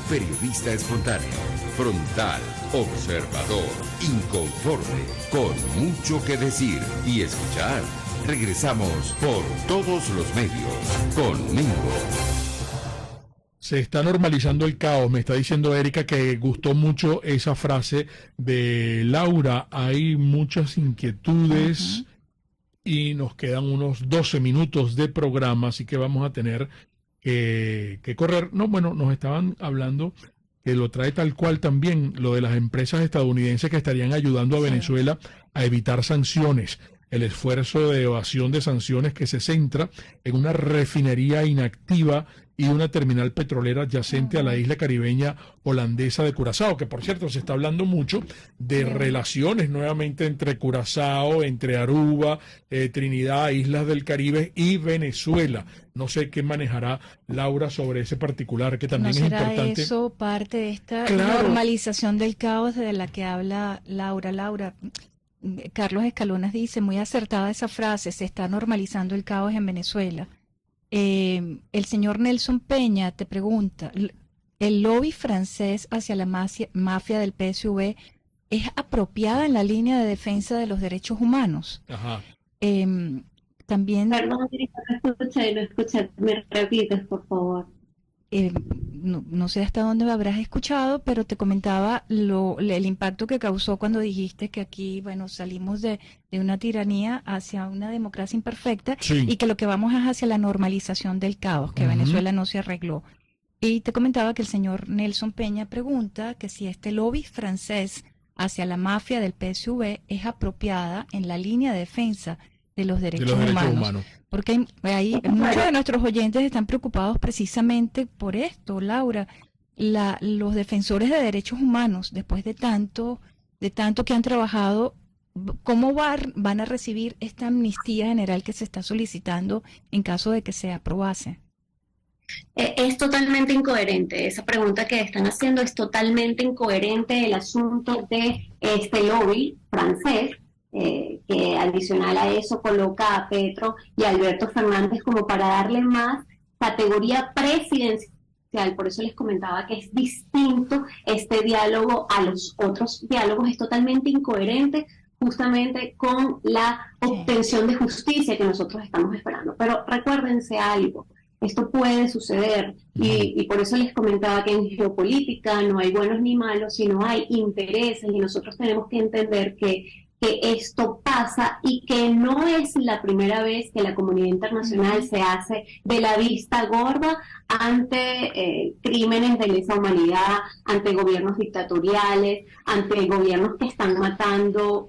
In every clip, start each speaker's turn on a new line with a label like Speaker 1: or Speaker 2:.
Speaker 1: periodista espontáneo, frontal, observador, inconforme, con mucho que decir y escuchar. Regresamos por todos los medios con Mingo.
Speaker 2: Se está normalizando el caos. Me está diciendo Erika que gustó mucho esa frase de Laura. Hay muchas inquietudes y nos quedan unos 12 minutos de programa, así que vamos a tener que correr. No, bueno, nos estaban hablando que lo trae tal cual también lo de las empresas estadounidenses que estarían ayudando a Venezuela a evitar sanciones. El esfuerzo de evasión de sanciones que se centra en una refinería inactiva y una terminal petrolera adyacente a la isla caribeña holandesa de Curazao, que por cierto se está hablando mucho de relaciones nuevamente entre Curazao, entre Aruba, Trinidad, Islas del Caribe y Venezuela. No sé qué manejará Laura sobre ese particular, que también es importante.
Speaker 3: ¿No será eso parte de esta normalización del caos de la que habla Laura? Laura, Carlos Escalonas dice, muy acertada esa frase, se está normalizando el caos en Venezuela. El señor Nelson Peña te pregunta, ¿el lobby francés hacia la mafia del PSV es apropiada en la línea de defensa de los derechos humanos?
Speaker 2: Ajá.
Speaker 3: También...
Speaker 4: Perdón, no escuché, me repites, por favor.
Speaker 3: No sé hasta dónde habrás escuchado, pero te comentaba el impacto que causó cuando dijiste que aquí, bueno, salimos de una tiranía hacia una democracia imperfecta y que lo que vamos es hacia la normalización del caos, que Venezuela no se arregló. Y te comentaba que el señor Nelson Peña pregunta que si este lobby francés hacia la mafia del PSV es apropiada en la línea de defensa de los derechos humanos. Porque ahí muchos de nuestros oyentes están preocupados precisamente por esto, Laura. Los defensores de derechos humanos, después de tanto que han trabajado, ¿cómo van a recibir esta amnistía general que se está solicitando en caso de que se aprobase?
Speaker 4: Es totalmente incoherente. Esa pregunta que están haciendo es totalmente incoherente. El asunto de este lobby francés, que adicional a eso coloca a Petro y a Alberto Fernández como para darle más categoría presidencial. Por eso les comentaba que es distinto este diálogo a los otros diálogos, es totalmente incoherente justamente con la obtención de justicia que nosotros estamos esperando. Pero recuérdense algo, esto puede suceder y por eso les comentaba que en geopolítica no hay buenos ni malos, sino hay intereses, y nosotros tenemos que entender que esto pasa y que no es la primera vez que la comunidad internacional se hace de la vista gorda ante crímenes de lesa humanidad, ante gobiernos dictatoriales, ante gobiernos que están matando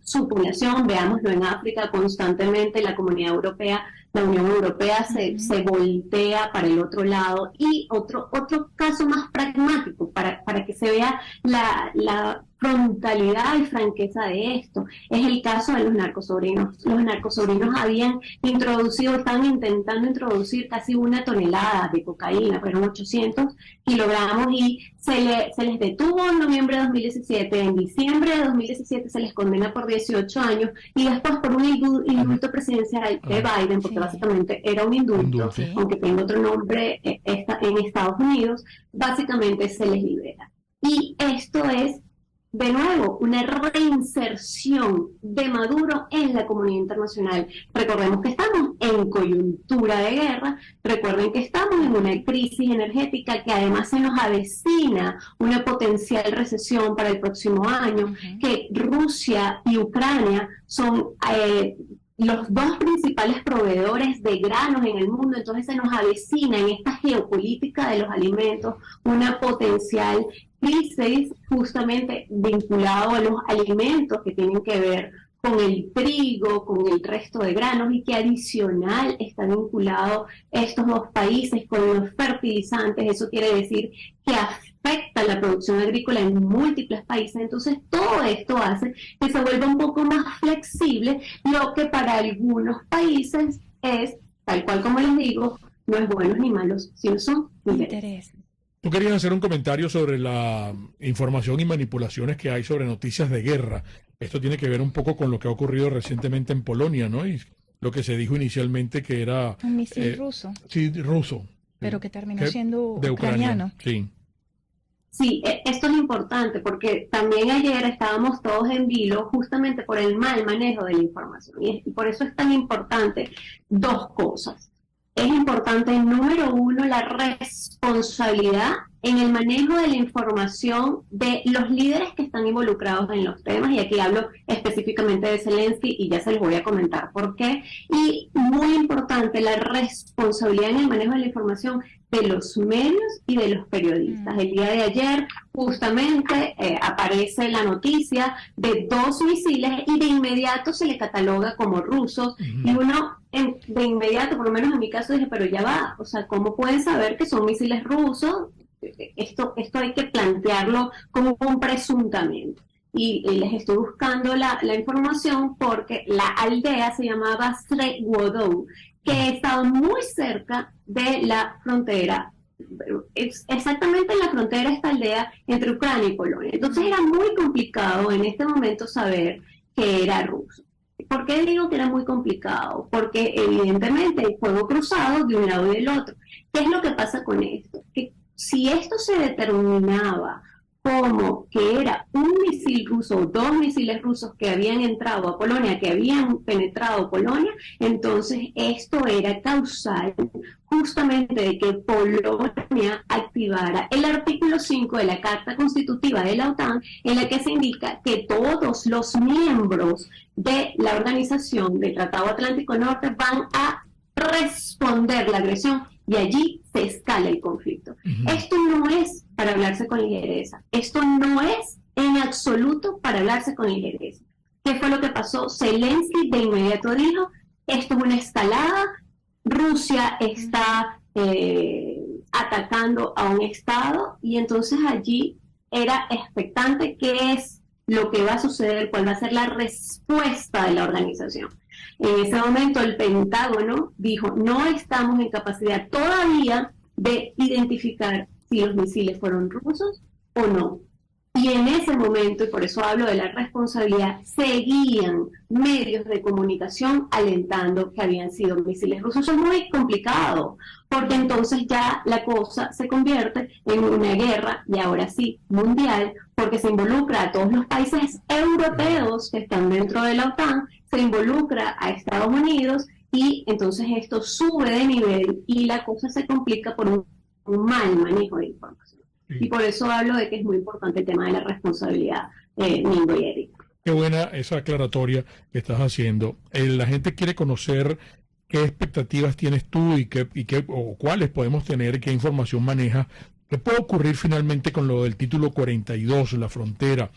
Speaker 4: su población. Veámoslo en África constantemente, la comunidad europea, la Unión Europea se voltea para el otro lado. Y otro caso más pragmático, para que se vea la frontalidad y franqueza de esto, es el caso de los narcosobrinos. Los narcosobrinos estaban intentando introducir casi 1 tonelada de cocaína, fueron 800 kilogramos, y se les detuvo en noviembre de 2017, en diciembre de 2017 se les condena por 18 años, y después por un indulto presidencial de Biden, porque básicamente era un indulto, aunque tenga otro nombre en Estados Unidos, básicamente se les libera. Y esto es, de nuevo, una reinserción de Maduro en la comunidad internacional. Recordemos que estamos en coyuntura de guerra, recuerden que estamos en una crisis energética, que además se nos avecina una potencial recesión para el próximo año, que Rusia y Ucrania son los dos principales proveedores de granos en el mundo. Entonces se nos avecina en esta geopolítica de los alimentos una potencial crisis justamente vinculado a los alimentos que tienen que ver con el trigo, con el resto de granos, y que adicional está vinculado estos dos países con los fertilizantes. Eso quiere decir que afecta la producción agrícola en múltiples países. Entonces todo esto hace que se vuelva un poco más flexible, lo que para algunos países es, tal cual como les digo, no es buenos ni malos, sino son intereses.
Speaker 2: Tú querías hacer un comentario sobre la información y manipulaciones que hay sobre noticias de guerra. Esto tiene que ver un poco con lo que ha ocurrido recientemente en Polonia, ¿no? Y lo que se dijo inicialmente que era...
Speaker 3: un misil ruso.
Speaker 2: Sí, ruso.
Speaker 3: Pero que terminó siendo
Speaker 2: de
Speaker 3: ucraniano.
Speaker 2: Ucrania, sí.
Speaker 4: Sí, esto es importante porque también ayer estábamos todos en vilo justamente por el mal manejo de la información y por eso es tan importante dos cosas. Es importante, número uno, la responsabilidad en el manejo de la información de los líderes que están involucrados en los temas, y aquí hablo específicamente de Zelensky y ya se les voy a comentar por qué. Y muy importante, la responsabilidad en el manejo de la información de los medios y de los periodistas. El día de ayer justamente aparece la noticia de 2 misiles y de inmediato se le cataloga como rusos, y uno de inmediato, por lo menos en mi caso, dije, pero ya va, o sea, ¿cómo pueden saber que son misiles rusos? Esto hay que plantearlo como un presuntamente. Y les estoy buscando la información porque la aldea se llamaba Srewodow, que estaba muy cerca de la frontera, exactamente en la frontera esta aldea entre Ucrania y Polonia. Entonces era muy complicado en este momento saber que era ruso. ¿Por qué digo que era muy complicado? Porque evidentemente hay fuego cruzado de un lado y del otro. ¿Qué es lo que pasa con esto? Que si esto se determinaba como que era un misil ruso o 2 misiles rusos que habían entrado a Polonia, que habían penetrado Polonia, entonces esto era causal justamente de que Polonia activara el artículo 5 de la Carta Constitutiva de la OTAN, en la que se indica que todos los miembros de la organización del Tratado Atlántico Norte van a responder la agresión, y allí se escala el conflicto. Esto no es para hablarse con ligereza. Esto no es en absoluto para hablarse con ligereza. ¿Qué fue lo que pasó? Zelensky de inmediato dijo, esto es una escalada, Rusia está atacando a un Estado, y entonces allí era expectante qué es lo que va a suceder, cuál va a ser la respuesta de la organización. En ese momento el Pentágono dijo, no estamos en capacidad todavía de identificar si los misiles fueron rusos o no. Y en ese momento, y por eso hablo de la responsabilidad, seguían medios de comunicación alentando que habían sido misiles rusos. Eso es muy complicado, porque entonces ya la cosa se convierte en una guerra, y ahora sí, mundial, porque se involucra a todos los países europeos que están dentro de la OTAN, se involucra a Estados Unidos, y entonces esto sube de nivel y la cosa se complica por un mal manejo de información. Y por eso hablo de que es muy importante el tema de la responsabilidad, Mingo y Erika.
Speaker 2: Qué buena esa aclaratoria que estás haciendo. La gente quiere conocer qué expectativas tienes tú y o cuáles podemos tener, qué información manejas. ¿Qué puede ocurrir finalmente con lo del título 42, la frontera,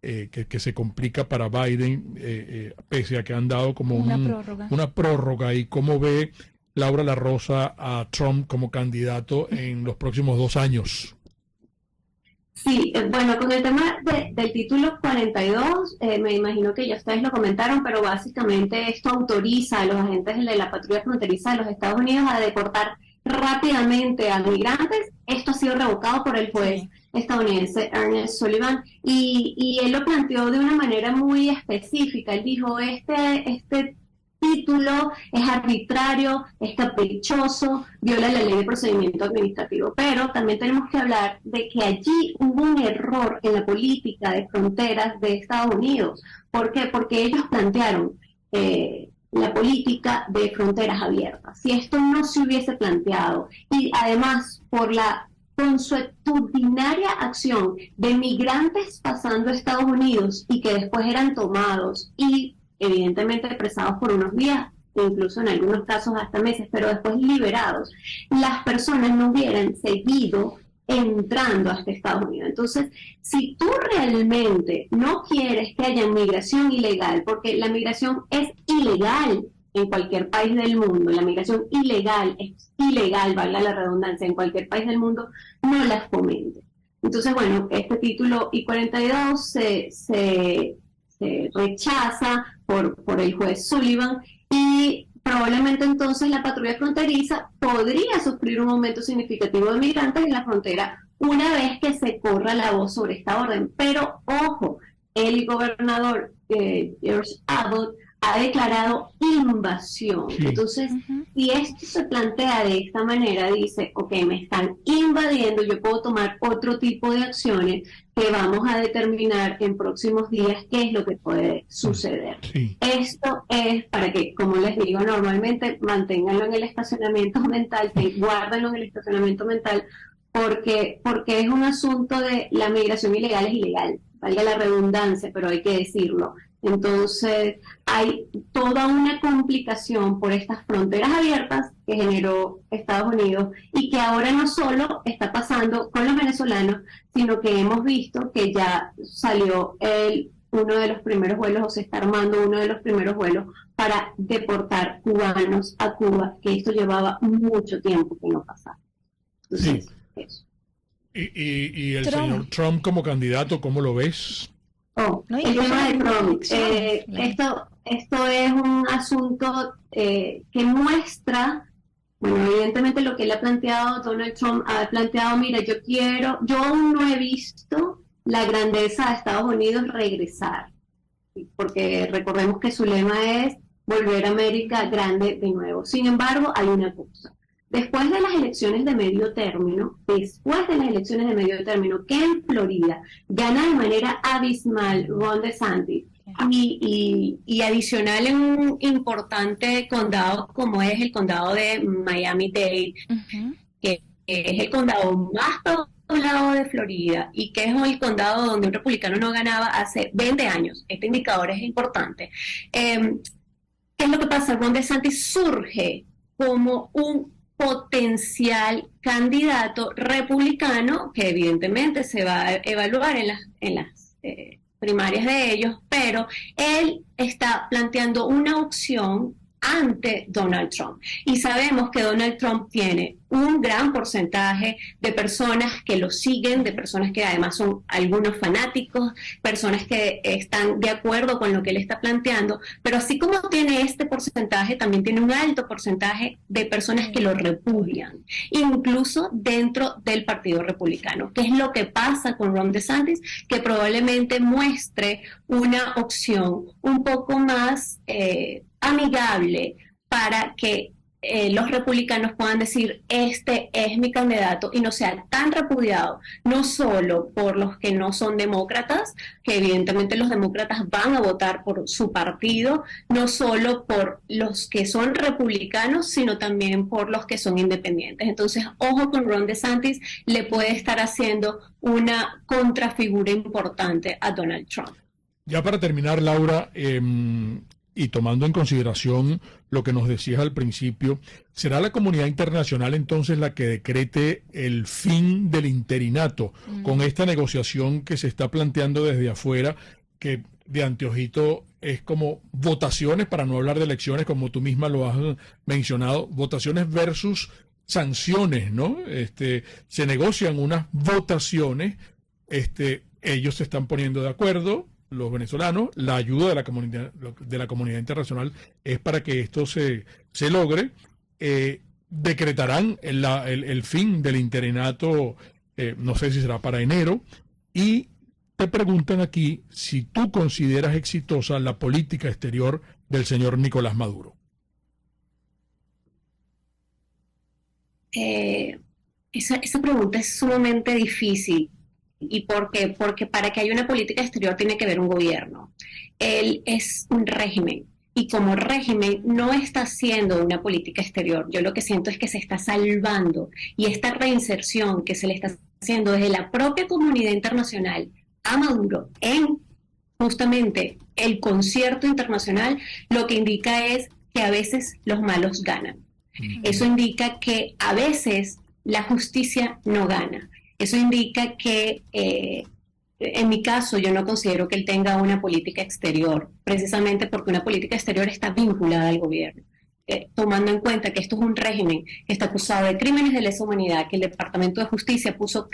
Speaker 2: que se complica para Biden, pese a que han dado como una prórroga? ¿Y cómo ve Laura La Rosa a Trump como candidato en los próximos 2 años?
Speaker 4: Sí, bueno, con el tema del título 42, me imagino que ya ustedes lo comentaron, pero básicamente esto autoriza a los agentes de la patrulla fronteriza de los Estados Unidos a deportar rápidamente a migrantes. Esto ha sido revocado por el juez estadounidense Ernest Sullivan, y él lo planteó de una manera muy específica. Él dijo, este título es arbitrario, es caprichoso, viola la ley de procedimiento administrativo, pero también tenemos que hablar de que allí hubo un error en la política de fronteras de Estados Unidos. ¿Por qué? Porque ellos plantearon la política de fronteras abiertas. Si esto no se hubiese planteado, y además por la consuetudinaria acción de migrantes pasando a Estados Unidos y que después eran tomados y evidentemente apresados por unos días, incluso en algunos casos hasta meses, pero después liberados, las personas no hubieran seguido entrando hasta Estados Unidos. Entonces, si tú realmente no quieres que haya migración ilegal, porque la migración es ilegal en cualquier país del mundo, la migración ilegal es ilegal, valga la redundancia, en cualquier país del mundo, no las fomente. Entonces, bueno, este título I-42 se rechaza por el juez Sullivan, y probablemente entonces la patrulla fronteriza podría sufrir un aumento significativo de migrantes en la frontera una vez que se corra la voz sobre esta orden. Pero ojo, el gobernador George Abbott ha declarado invasión.
Speaker 2: Sí.
Speaker 4: Entonces, si esto se plantea de esta manera, dice, ok, me están invadiendo, yo puedo tomar otro tipo de acciones que vamos a determinar en próximos días qué es lo que puede suceder.
Speaker 2: Sí.
Speaker 4: Esto es para que, como les digo, normalmente manténganlo en el estacionamiento mental, guárdenlo en el estacionamiento mental, porque es un asunto de la migración ilegal es ilegal, valga la redundancia, pero hay que decirlo. Entonces, hay toda una complicación por estas fronteras abiertas que generó Estados Unidos y que ahora no solo está pasando con los venezolanos, sino que hemos visto que ya salió uno de los primeros vuelos, o se está armando uno de los primeros vuelos para deportar cubanos a Cuba, que esto llevaba mucho tiempo que no pasaba. Entonces,
Speaker 2: Sí.
Speaker 4: eso.
Speaker 2: Y el
Speaker 3: Trump.
Speaker 2: señor Trump como candidato, ¿cómo lo ves?
Speaker 4: Oh,
Speaker 3: No,
Speaker 4: el
Speaker 3: incluso
Speaker 4: tema de
Speaker 3: en
Speaker 4: Trump.
Speaker 3: elecciones.
Speaker 4: Esto es un asunto que muestra, bueno, evidentemente lo que él ha planteado, Donald Trump ha planteado, mira, yo aún no he visto la grandeza de Estados Unidos regresar, porque recordemos que su lema es volver a América grande de nuevo. Sin embargo, hay una cosa. Después de las elecciones de medio término, que en Florida gana de manera abismal Ron DeSantis, y adicional en un importante condado como es el condado de Miami-Dade, que es el condado más poblado de Florida y que es el condado donde un republicano no ganaba hace 20 años. Este indicador es importante. ¿Qué es lo que pasa? Ron DeSantis surge como un potencial candidato republicano que evidentemente se va a evaluar en las primarias de ellos, pero él está planteando una opción ante Donald Trump. Y sabemos que Donald Trump tiene un gran porcentaje de personas que lo siguen, de personas que además son algunos fanáticos, personas que están de acuerdo con lo que él está planteando, pero así como tiene este porcentaje, también tiene un alto porcentaje de personas que lo repudian, incluso dentro del Partido Republicano. ¿Qué es lo que pasa con Ron DeSantis? Que probablemente muestre una opción un poco más amigable para que los republicanos puedan decir, este es mi candidato, y no sea tan repudiado, no solo por los que no son demócratas, que evidentemente los demócratas van a votar por su partido, no solo por los que son republicanos, sino también por los que son independientes. Entonces, ojo con Ron DeSantis, le puede estar haciendo una contrafigura importante a Donald Trump.
Speaker 2: Ya para terminar, Laura, y tomando en consideración lo que nos decías al principio, ¿será la comunidad internacional entonces la que decrete el fin del interinato con esta negociación que se está planteando desde afuera, que de anteojito es como votaciones, para no hablar de elecciones, como tú misma lo has mencionado, votaciones versus sanciones, ¿no? Se negocian unas votaciones, ellos se están poniendo de acuerdo, los venezolanos, la ayuda de la comunidad internacional es para que esto se logre. Decretarán el fin del interinato, no sé si será para enero, y te preguntan aquí si tú consideras exitosa la política exterior del señor Nicolás Maduro.
Speaker 4: Esa pregunta es sumamente difícil. ¿Y por qué? Porque para que haya una política exterior tiene que haber un gobierno. Él es un régimen y como régimen no está haciendo una política exterior. Yo lo que siento es que se está salvando, y esta reinserción que se le está haciendo desde la propia comunidad internacional a Maduro en justamente el concierto internacional, lo que indica es que a veces los malos ganan. Eso indica que a veces la justicia no gana. Eso indica que, en mi caso, yo no considero que él tenga una política exterior, precisamente porque una política exterior está vinculada al gobierno. Tomando en cuenta que esto es un régimen que está acusado de crímenes de lesa humanidad, que el Departamento de Justicia puso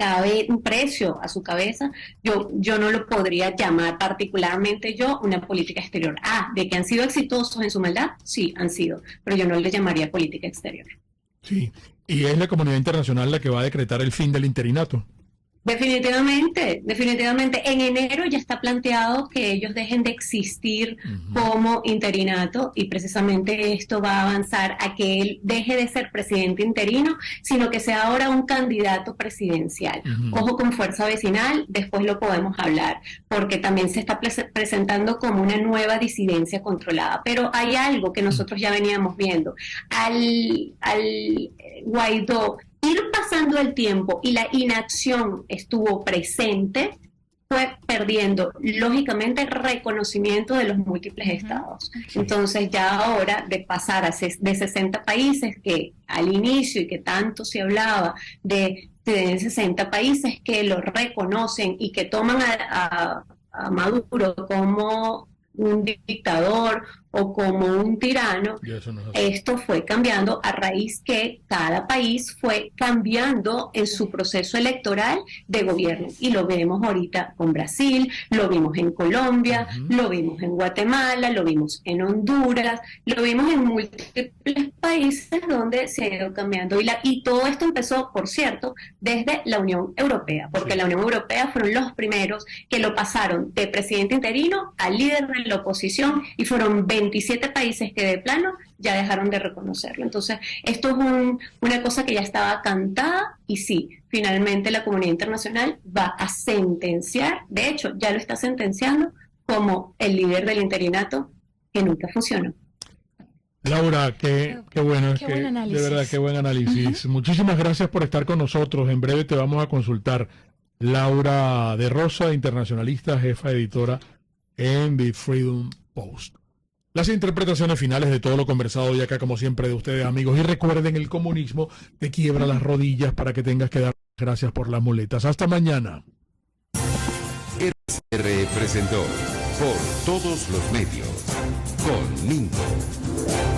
Speaker 4: un precio a su cabeza, yo no lo podría llamar particularmente una política exterior. ¿De que han sido exitosos en su maldad? Sí, han sido, pero yo no le llamaría política exterior.
Speaker 2: Sí, y es la comunidad internacional la que va a decretar el fin del interinato.
Speaker 4: Definitivamente, definitivamente. En enero ya está planteado que ellos dejen de existir como interinato y precisamente esto va a avanzar a que él deje de ser presidente interino, sino que sea ahora un candidato presidencial. Ojo con Fuerza Vecinal, después lo podemos hablar, porque también se está presentando como una nueva disidencia controlada. Pero hay algo que nosotros ya veníamos viendo. Al Guaidó ir pasando el tiempo y la inacción estuvo presente, fue perdiendo, lógicamente, reconocimiento de los múltiples estados. Entonces, ya ahora, de pasar de 60 países, que al inicio y que tanto se hablaba de 60 países que lo reconocen y que toman a Maduro como un dictador o como un tirano, esto fue cambiando a raíz que cada país fue cambiando en su proceso electoral de gobierno. Y lo vemos ahorita con Brasil, lo vimos en Colombia, lo vimos en Guatemala, lo vimos en Honduras, lo vimos en múltiples países donde se ha ido cambiando. Y todo esto empezó, por cierto, desde la Unión Europea, porque la Unión Europea fueron los primeros que lo pasaron de presidente interino a líder de la oposición y fueron 27 países que de plano ya dejaron de reconocerlo. Entonces, esto es una cosa que ya estaba cantada y sí, finalmente la comunidad internacional va a sentenciar, de hecho, ya lo está sentenciando como el líder del interinato que nunca funcionó.
Speaker 2: Laura, qué bueno,
Speaker 3: Qué buen análisis.
Speaker 2: de verdad, qué buen análisis. Muchísimas gracias por estar con nosotros. En breve te vamos a consultar. Laura de Rosa, internacionalista, jefa editora en The Freedom Post. Las interpretaciones finales de todo lo conversado hoy acá, como siempre, de ustedes, amigos. Y recuerden, el comunismo te quiebra las rodillas para que tengas que dar gracias por las muletas. Hasta mañana.
Speaker 1: RCR presentó Por Todos los Medios con Mingo.